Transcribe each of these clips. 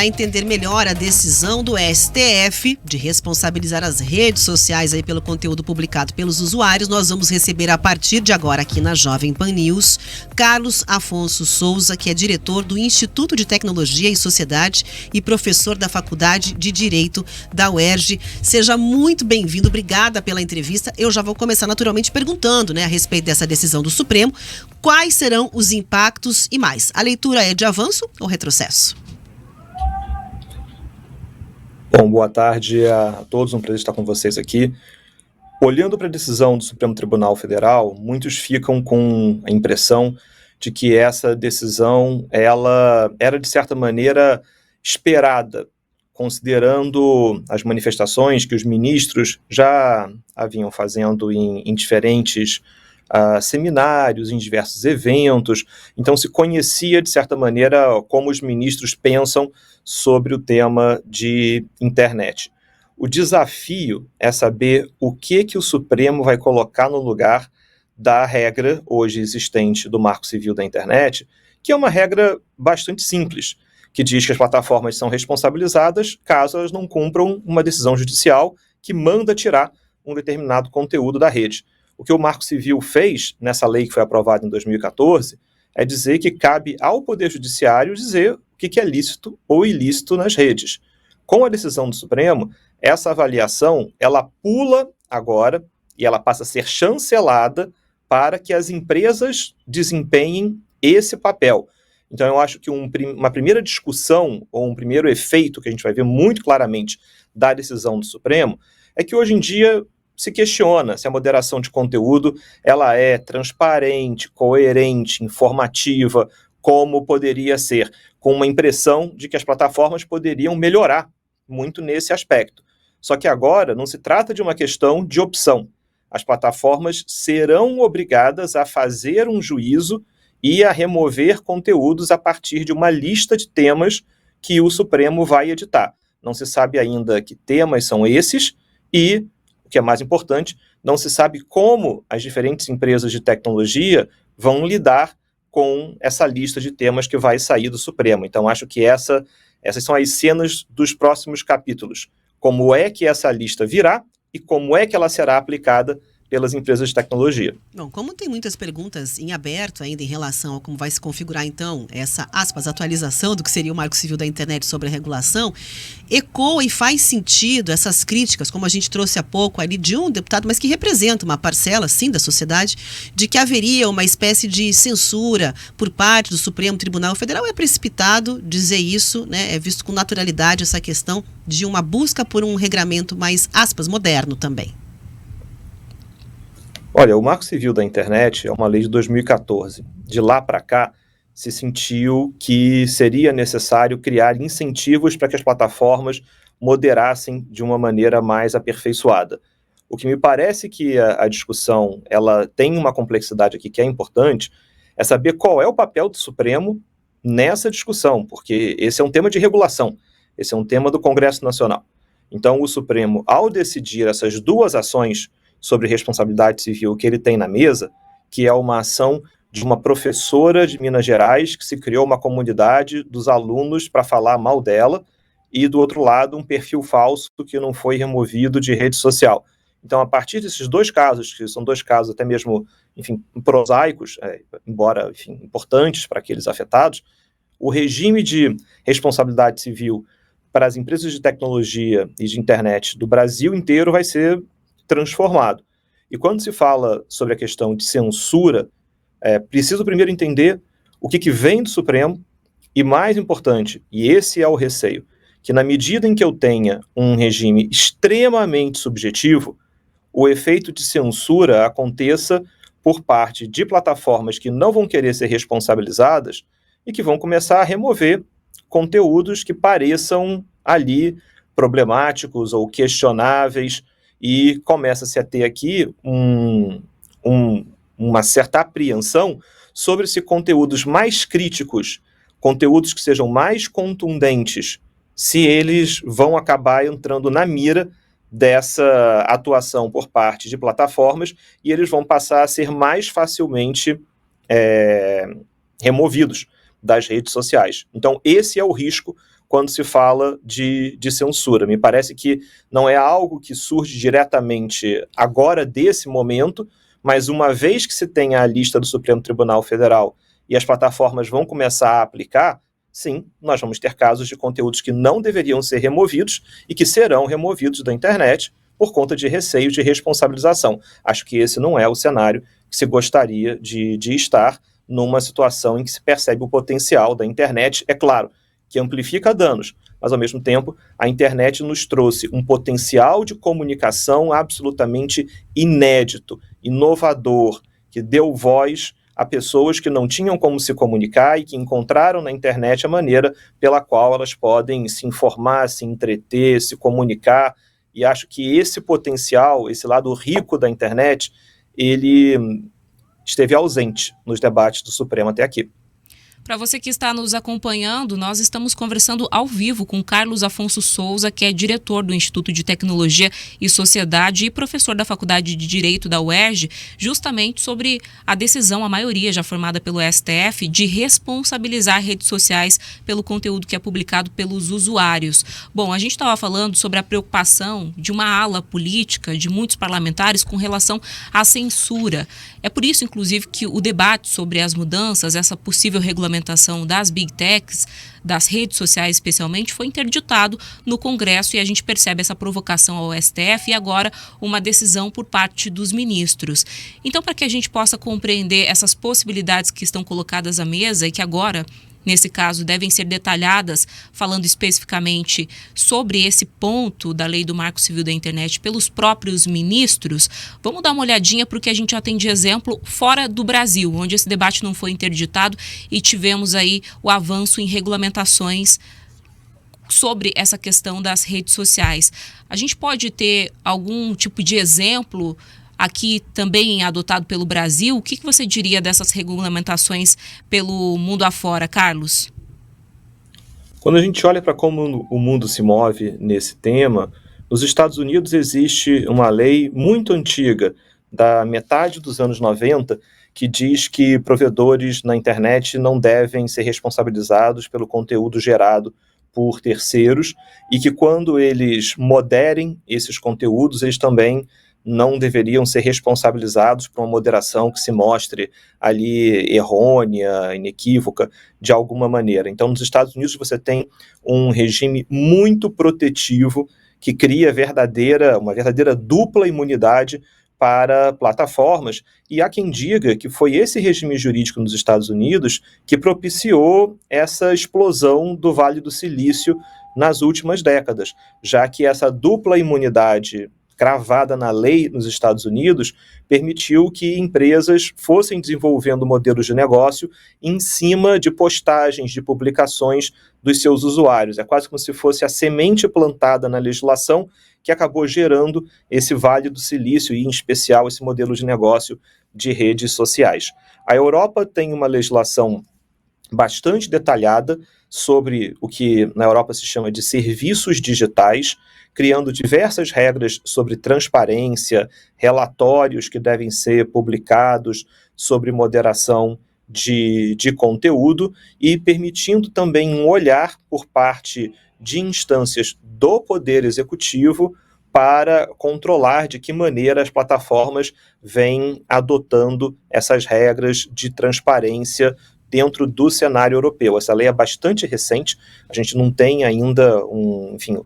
Para entender melhor a decisão do STF de responsabilizar as redes sociais aí pelo conteúdo publicado pelos usuários, nós vamos receber a partir de agora aqui na Jovem Pan News, Carlos Afonso Souza, que é diretor do Instituto de Tecnologia e Sociedade e professor da Faculdade de Direito da UERJ. Seja muito bem-vindo, obrigada pela entrevista. Eu já vou começar naturalmente perguntando, a respeito dessa decisão do Supremo, quais serão os impactos e mais. A leitura é de avanço ou retrocesso? Bom, boa tarde a todos, um prazer estar com vocês aqui. Olhando para a decisão do Supremo Tribunal Federal, muitos ficam com a impressão de que essa decisão ela era, de certa maneira, esperada, considerando as manifestações que os ministros já haviam fazendo em diferentes seminários, em diversos eventos. Então se conhecia, de certa maneira, como os ministros pensam sobre o tema de internet. O desafio é saber o que o Supremo vai colocar no lugar da regra hoje existente do Marco Civil da Internet, que é uma regra bastante simples, que diz que as plataformas são responsabilizadas caso elas não cumpram uma decisão judicial que manda tirar um determinado conteúdo da rede. O que o Marco Civil fez nessa lei que foi aprovada em 2014 é dizer que cabe ao Poder Judiciário dizer o que é lícito ou ilícito nas redes. Com a decisão do Supremo, essa avaliação ela pula agora e ela passa a ser chancelada para que as empresas desempenhem esse papel. Então eu acho que uma primeira discussão ou um primeiro efeito que a gente vai ver muito claramente da decisão do Supremo é que hoje em dia se questiona se a moderação de conteúdo ela é transparente, coerente, informativa, como poderia ser, com uma impressão de que as plataformas poderiam melhorar muito nesse aspecto. Só que agora não se trata de uma questão de opção. As plataformas serão obrigadas a fazer um juízo e a remover conteúdos a partir de uma lista de temas que o Supremo vai editar. Não se sabe ainda que temas são esses e, o que é mais importante, não se sabe como as diferentes empresas de tecnologia vão lidar com essa lista de temas que vai sair do Supremo. Então, acho que essas são as cenas dos próximos capítulos. Como é que essa lista virá e como é que ela será aplicada pelas empresas de tecnologia. Bom, como tem muitas perguntas em aberto ainda em relação a como vai se configurar, então, essa, aspas, atualização do que seria o Marco Civil da Internet sobre a regulação, ecoa e faz sentido essas críticas, como a gente trouxe há pouco ali, de um deputado, mas que representa uma parcela, sim, da sociedade, de que haveria uma espécie de censura por parte do Supremo Tribunal Federal. É precipitado dizer isso, é visto com naturalidade essa questão de uma busca por um regramento mais, aspas, moderno também. Olha, o Marco Civil da Internet é uma lei de 2014. De lá para cá, se sentiu que seria necessário criar incentivos para que as plataformas moderassem de uma maneira mais aperfeiçoada. O que me parece que a discussão ela tem uma complexidade aqui que é importante, é saber qual é o papel do Supremo nessa discussão, porque esse é um tema de regulação, esse é um tema do Congresso Nacional. Então, o Supremo, ao decidir essas duas ações sobre responsabilidade civil que ele tem na mesa, que é uma ação de uma professora de Minas Gerais que se criou uma comunidade dos alunos para falar mal dela, e do outro lado um perfil falso que não foi removido de rede social. Então, a partir desses dois casos, que são dois casos até mesmo, prosaicos, embora, importantes para aqueles afetados, o regime de responsabilidade civil para as empresas de tecnologia e de internet do Brasil inteiro vai ser transformado. E quando se fala sobre a questão de censura, preciso primeiro entender o que vem do Supremo e, mais importante, e esse é o receio, que na medida em que eu tenha um regime extremamente subjetivo, o efeito de censura aconteça por parte de plataformas que não vão querer ser responsabilizadas e que vão começar a remover conteúdos que pareçam ali problemáticos ou questionáveis, e começa-se a ter aqui uma certa apreensão sobre se conteúdos mais críticos, conteúdos que sejam mais contundentes, se eles vão acabar entrando na mira dessa atuação por parte de plataformas e eles vão passar a ser mais facilmente removidos das redes sociais. Então, esse é o risco quando se fala de censura. Me parece que não é algo que surge diretamente agora, desse momento, mas uma vez que se tenha a lista do Supremo Tribunal Federal e as plataformas vão começar a aplicar, sim, nós vamos ter casos de conteúdos que não deveriam ser removidos e que serão removidos da internet por conta de receios de responsabilização. Acho que esse não é o cenário que se gostaria de estar numa situação em que se percebe o potencial da internet, é claro, que amplifica danos, mas ao mesmo tempo a internet nos trouxe um potencial de comunicação absolutamente inédito, inovador, que deu voz a pessoas que não tinham como se comunicar e que encontraram na internet a maneira pela qual elas podem se informar, se entreter, se comunicar. E acho que esse potencial, esse lado rico da internet, ele esteve ausente nos debates do Supremo até aqui. Para você que está nos acompanhando, nós estamos conversando ao vivo com Carlos Afonso Souza, que é diretor do Instituto de Tecnologia e Sociedade e professor da Faculdade de Direito da UERJ, justamente sobre a decisão, a maioria já formada pelo STF, de responsabilizar redes sociais pelo conteúdo que é publicado pelos usuários. Bom, a gente estava falando sobre a preocupação de uma ala política, de muitos parlamentares, com relação à censura. É por isso, inclusive, que o debate sobre as mudanças, essa possível regulamentação das Big Techs, das redes sociais especialmente, foi interditado no Congresso, e a gente percebe essa provocação ao STF e agora uma decisão por parte dos ministros. Então, para que a gente possa compreender essas possibilidades que estão colocadas à mesa e que agora, nesse caso, devem ser detalhadas, falando especificamente sobre esse ponto da lei do Marco Civil da Internet pelos próprios ministros, vamos dar uma olhadinha para o que a gente já tem de exemplo fora do Brasil, onde esse debate não foi interditado e tivemos aí o avanço em regulamentações sobre essa questão das redes sociais. A gente pode ter algum tipo de exemplo aqui também adotado pelo Brasil? O que você diria dessas regulamentações pelo mundo afora, Carlos? Quando a gente olha para como o mundo se move nesse tema, nos Estados Unidos existe uma lei muito antiga, da metade dos anos 90, que diz que provedores na internet não devem ser responsabilizados pelo conteúdo gerado por terceiros e que quando eles moderem esses conteúdos, eles também não deveriam ser responsabilizados por uma moderação que se mostre ali errônea, inequívoca, de alguma maneira. Então, nos Estados Unidos, você tem um regime muito protetivo que cria uma verdadeira dupla imunidade para plataformas, e há quem diga que foi esse regime jurídico nos Estados Unidos que propiciou essa explosão do Vale do Silício nas últimas décadas, já que essa dupla imunidade cravada na lei nos Estados Unidos, permitiu que empresas fossem desenvolvendo modelos de negócio em cima de postagens, de publicações dos seus usuários. É quase como se fosse a semente plantada na legislação que acabou gerando esse Vale do Silício e, em especial, esse modelo de negócio de redes sociais. A Europa tem uma legislação bastante detalhada sobre o que na Europa se chama de serviços digitais, criando diversas regras sobre transparência, relatórios que devem ser publicados sobre moderação de conteúdo e permitindo também um olhar por parte de instâncias do Poder Executivo para controlar de que maneira as plataformas vêm adotando essas regras de transparência dentro do cenário europeu. Essa lei é bastante recente, a gente não tem ainda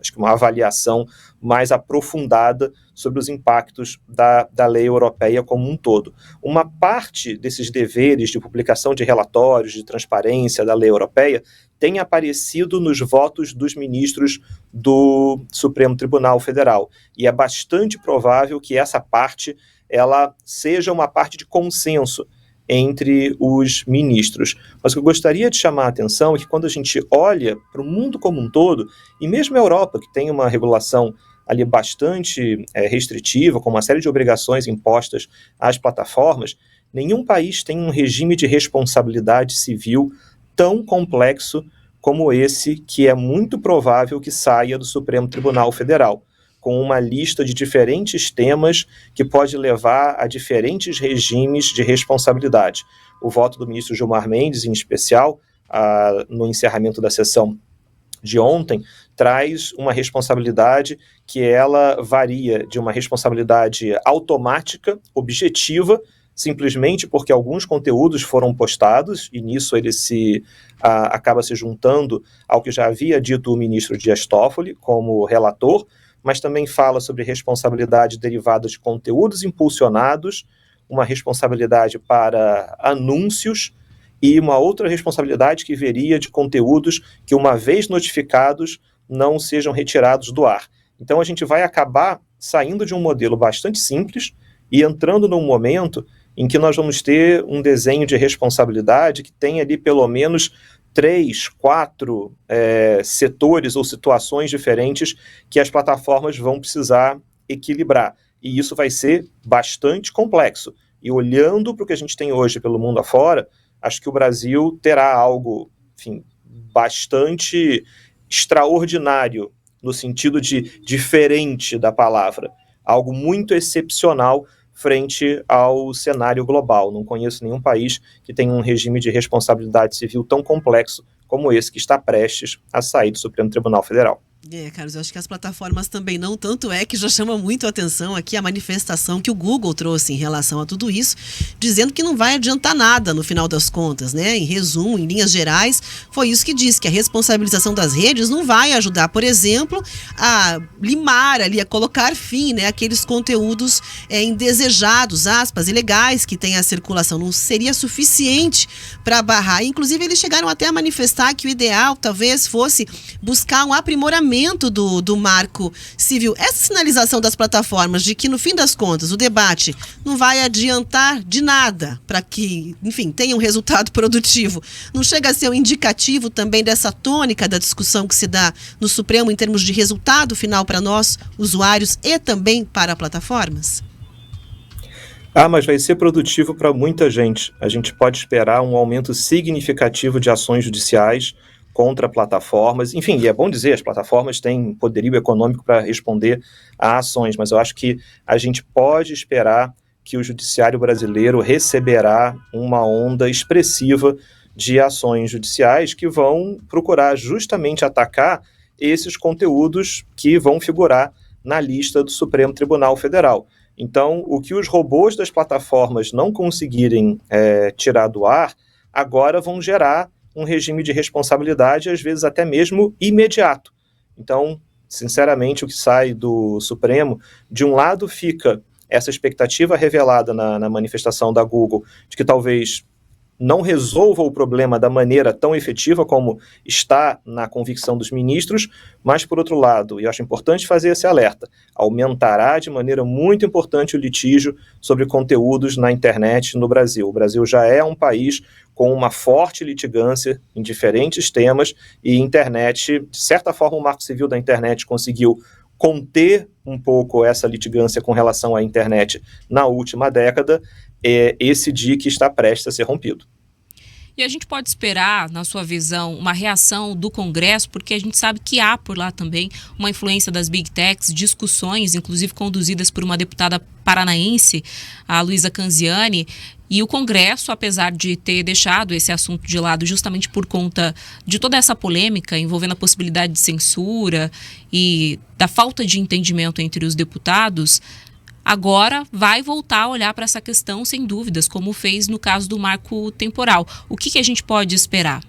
acho que uma avaliação mais aprofundada sobre os impactos da lei europeia como um todo. Uma parte desses deveres de publicação de relatórios, de transparência da lei europeia, tem aparecido nos votos dos ministros do Supremo Tribunal Federal, e é bastante provável que essa parte ela seja uma parte de consenso entre os ministros. Mas o que eu gostaria de chamar a atenção é que quando a gente olha para o mundo como um todo, e mesmo a Europa, que tem uma regulação ali bastante restritiva, com uma série de obrigações impostas às plataformas, nenhum país tem um regime de responsabilidade civil tão complexo como esse, que é muito provável que saia do Supremo Tribunal Federal, com uma lista de diferentes temas que pode levar a diferentes regimes de responsabilidade. O voto do ministro Gilmar Mendes, em especial, no encerramento da sessão de ontem traz uma responsabilidade que ela varia de uma responsabilidade automática, objetiva, simplesmente porque alguns conteúdos foram postados, e nisso ele acaba se juntando ao que já havia dito o ministro Dias Toffoli como relator, mas também fala sobre responsabilidade derivada de conteúdos impulsionados, uma responsabilidade para anúncios e uma outra responsabilidade que viria de conteúdos que, uma vez notificados, não sejam retirados do ar. Então a gente vai acabar saindo de um modelo bastante simples e entrando num momento em que nós vamos ter um desenho de responsabilidade que tem ali pelo menos 3, 4 setores ou situações diferentes que as plataformas vão precisar equilibrar. E isso vai ser bastante complexo. E olhando para o que a gente tem hoje pelo mundo afora, acho que o Brasil terá algo, enfim, bastante extraordinário, no sentido de diferente da palavra. Algo muito excepcional frente ao cenário global. Não conheço nenhum país que tenha um regime de responsabilidade civil tão complexo como esse que está prestes a sair do Supremo Tribunal Federal. Carlos, eu acho que as plataformas também não, tanto é que já chama muito a atenção aqui a manifestação que o Google trouxe em relação a tudo isso, dizendo que não vai adiantar nada no final das contas, né? Em resumo, em linhas gerais, foi isso que disse, que a responsabilização das redes não vai ajudar, por exemplo, a limar ali, a colocar fim, né, àqueles conteúdos indesejados, aspas, ilegais que tem a circulação. Não seria suficiente para barrar. Inclusive, eles chegaram até a manifestar que o ideal talvez fosse buscar um aprimoramento do marco civil. Essa sinalização das plataformas de que, no fim das contas, o debate não vai adiantar de nada para que, enfim, tenha um resultado produtivo, não chega a ser um indicativo também dessa tônica da discussão que se dá no Supremo em termos de resultado final para nós, usuários, e também para plataformas? Mas vai ser produtivo para muita gente. A gente pode esperar um aumento significativo de ações judiciais contra plataformas. Enfim, e é bom dizer, as plataformas têm poderio econômico para responder a ações, mas eu acho que a gente pode esperar que o judiciário brasileiro receberá uma onda expressiva de ações judiciais que vão procurar justamente atacar esses conteúdos que vão figurar na lista do Supremo Tribunal Federal. Então, o que os robôs das plataformas não conseguirem tirar do ar, agora vão gerar um regime de responsabilidade, às vezes até mesmo imediato. Então, sinceramente, o que sai do Supremo, de um lado fica essa expectativa revelada na manifestação da Google, de que talvez não resolva o problema da maneira tão efetiva como está na convicção dos ministros, mas, por outro lado, e eu acho importante fazer esse alerta, aumentará de maneira muito importante o litígio sobre conteúdos na internet no Brasil. O Brasil já é um país com uma forte litigância em diferentes temas, e a internet, de certa forma, o Marco Civil da internet conseguiu conter um pouco essa litigância com relação à internet na última década. Esse DIC está prestes a ser rompido. E a gente pode esperar, na sua visão, uma reação do Congresso, porque a gente sabe que há por lá também uma influência das Big Techs, discussões, inclusive conduzidas por uma deputada paranaense, a Luísa Canziani, e o Congresso, apesar de ter deixado esse assunto de lado justamente por conta de toda essa polêmica envolvendo a possibilidade de censura e da falta de entendimento entre os deputados, agora vai voltar a olhar para essa questão sem dúvidas, como fez no caso do marco temporal. O que a gente pode esperar?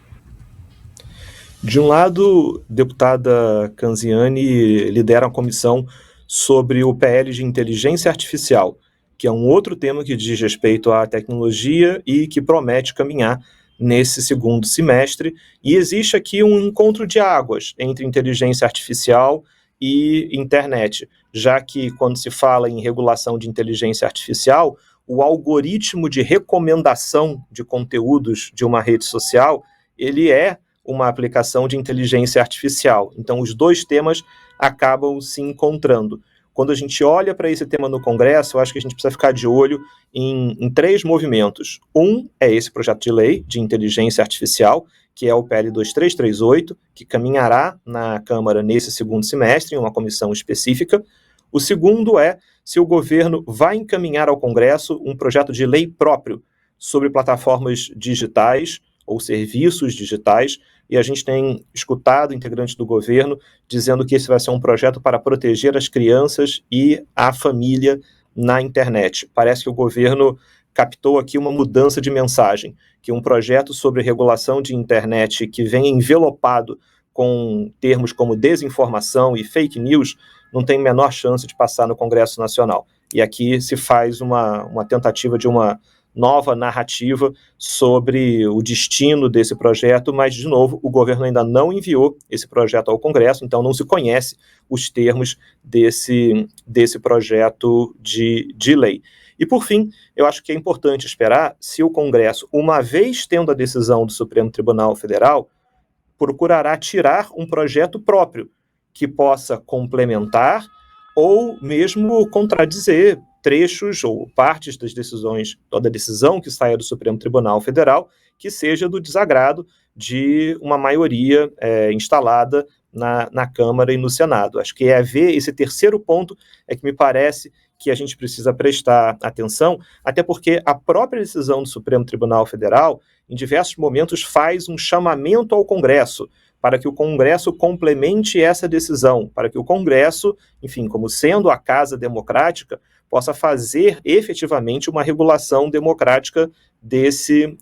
De um lado, a deputada Canziani lidera a comissão sobre o PL de inteligência artificial, que é um outro tema que diz respeito à tecnologia e que promete caminhar nesse segundo semestre. E existe aqui um encontro de águas entre inteligência artificial e internet, já que quando se fala em regulação de inteligência artificial, o algoritmo de recomendação de conteúdos de uma rede social, ele é uma aplicação de inteligência artificial. Então, os dois temas acabam se encontrando. Quando a gente olha para esse tema no Congresso, eu acho que a gente precisa ficar de olho em 3 movimentos. Um é esse projeto de lei de inteligência artificial, que é o PL 2338, que caminhará na Câmara nesse segundo semestre, em uma comissão específica. O segundo é se o governo vai encaminhar ao Congresso um projeto de lei próprio sobre plataformas digitais ou serviços digitais, e a gente tem escutado integrantes do governo dizendo que esse vai ser um projeto para proteger as crianças e a família na internet. Parece que o governo captou aqui uma mudança de mensagem, que um projeto sobre regulação de internet que vem envelopado com termos como desinformação e fake news não tem menor chance de passar no Congresso Nacional. E aqui se faz uma tentativa de uma nova narrativa sobre o destino desse projeto, mas, de novo, o governo ainda não enviou esse projeto ao Congresso, então não se conhece os termos desse projeto de lei. E, por fim, eu acho que é importante esperar se o Congresso, uma vez tendo a decisão do Supremo Tribunal Federal, procurará tirar um projeto próprio que possa complementar ou mesmo contradizer trechos ou partes das decisões, toda decisão que saia do Supremo Tribunal Federal, que seja do desagrado de uma maioria instalada na Câmara e no Senado. Acho que ver esse terceiro ponto que me parece que a gente precisa prestar atenção, até porque a própria decisão do Supremo Tribunal Federal, em diversos momentos, faz um chamamento ao Congresso, para que o Congresso complemente essa decisão, para que o Congresso, enfim, como sendo a casa democrática, possa fazer efetivamente uma regulação democrática desse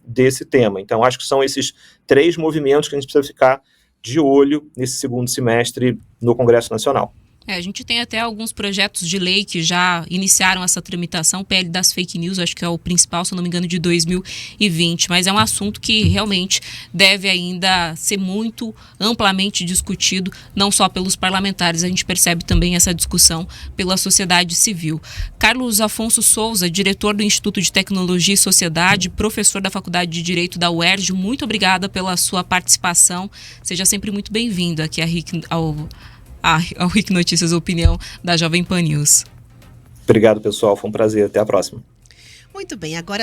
tema. Então, acho que são esses três movimentos que a gente precisa ficar de olho nesse segundo semestre no Congresso Nacional. A gente tem até alguns projetos de lei que já iniciaram essa tramitação, o PL das fake news, acho que é o principal, se eu não me engano, de 2020, mas é um assunto que realmente deve ainda ser muito amplamente discutido, não só pelos parlamentares, a gente percebe também essa discussão pela sociedade civil. Carlos Afonso Souza, diretor do Instituto de Tecnologia e Sociedade, professor da Faculdade de Direito da UERJ, muito obrigada pela sua participação, seja sempre muito bem-vindo aqui ao RIC Notícias, opinião da Jovem Pan News. Obrigado, pessoal. Foi um prazer. Até a próxima. Muito bem, agora